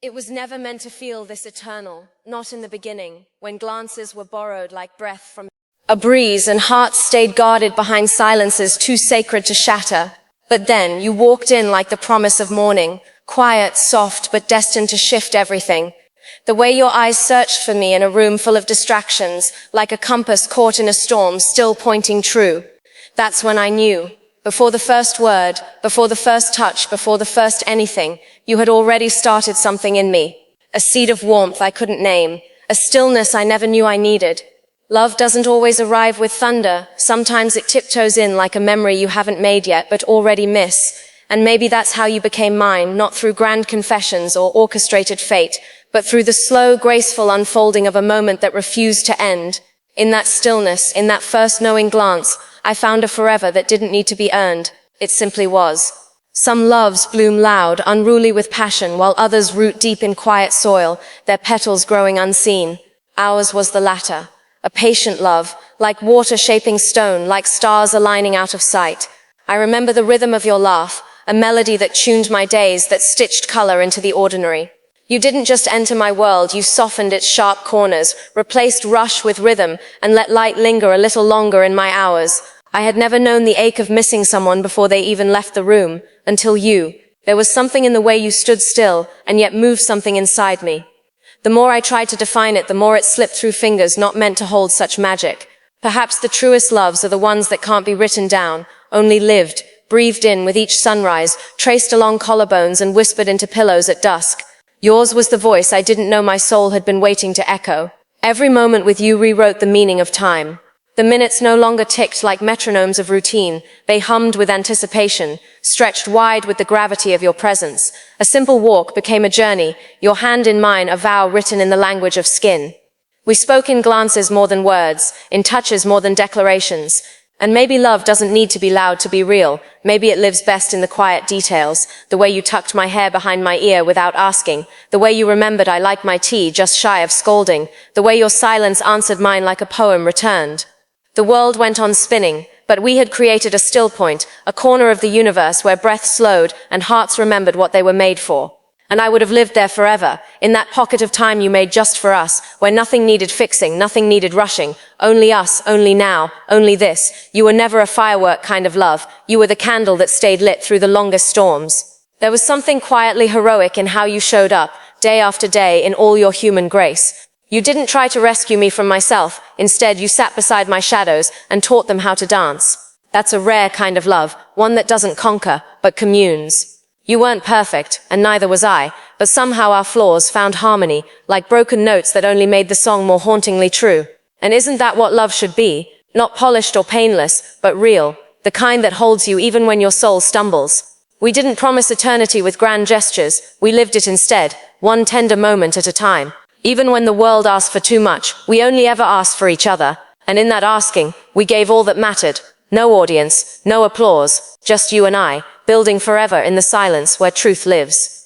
It was never meant to feel this eternal, not in the beginning, when glances were borrowed like breath from a breeze and hearts stayed guarded behind silences too sacred to shatter. But then you walked in like the promise of morning, quiet, soft, but destined to shift everything. The way your eyes searched for me in a room full of distractions, like a compass caught in a storm, still pointing true. That's when I knew. Before the first word, before the first touch, before the first anything, you had already started something in me. A seed of warmth I couldn't name, a stillness I never knew I needed. Love doesn't always arrive with thunder. Sometimes it tiptoes in like a memory you haven't made yet, but already miss. And maybe that's how you became mine, not through grand confessions or orchestrated fate, but through the slow, graceful unfolding of a moment that refused to end. In that stillness, in that first knowing glance, I found a forever that didn't need to be earned. It simply was. Some loves bloom loud, unruly with passion, while others root deep in quiet soil, their petals growing unseen. Ours was the latter. A patient love, like water shaping stone, like stars aligning out of sight. I remember the rhythm of your laugh, a melody that tuned my days, that stitched color into the ordinary. You didn't just enter my world, you softened its sharp corners, replaced rush with rhythm, and let light linger a little longer in my hours. I had never known the ache of missing someone before they even left the room, until you. There was something in the way you stood still, and yet moved something inside me. The more I tried to define it, the more it slipped through fingers not meant to hold such magic. Perhaps the truest loves are the ones that can't be written down, only lived, breathed in with each sunrise, traced along collarbones and whispered into pillows at dusk. Yours was the voice I didn't know my soul had been waiting to echo. Every moment with you rewrote the meaning of time. The minutes no longer ticked like metronomes of routine. They hummed with anticipation, stretched wide with the gravity of your presence. A simple walk became a journey, your hand in mine a vow written in the language of skin. We spoke in glances more than words, in touches more than declarations. And maybe love doesn't need to be loud to be real. Maybe it lives best in the quiet details. The way you tucked my hair behind my ear without asking. The way you remembered I liked my tea just shy of scolding. The way your silence answered mine like a poem returned. The world went on spinning, but we had created a still point, a corner of the universe where breath slowed and hearts remembered what they were made for. And I would have lived there forever, in that pocket of time you made just for us, where nothing needed fixing, nothing needed rushing. Only us, only now, only this. You were never a firework kind of love. You were the candle that stayed lit through the longest storms. There was something quietly heroic in how you showed up, day after day, in all your human grace. You didn't try to rescue me from myself. Instead, you sat beside my shadows and taught them how to dance. That's a rare kind of love, one that doesn't conquer, but communes. You weren't perfect, and neither was I, but somehow our flaws found harmony, like broken notes that only made the song more hauntingly true. And isn't that what love should be? Not polished or painless, but real, the kind that holds you even when your soul stumbles. We didn't promise eternity with grand gestures, we lived it instead, one tender moment at a time. Even when the world asked for too much, we only ever asked for each other. And in that asking, we gave all that mattered. No audience, no applause, just you and I, building forever in the silence where truth lives.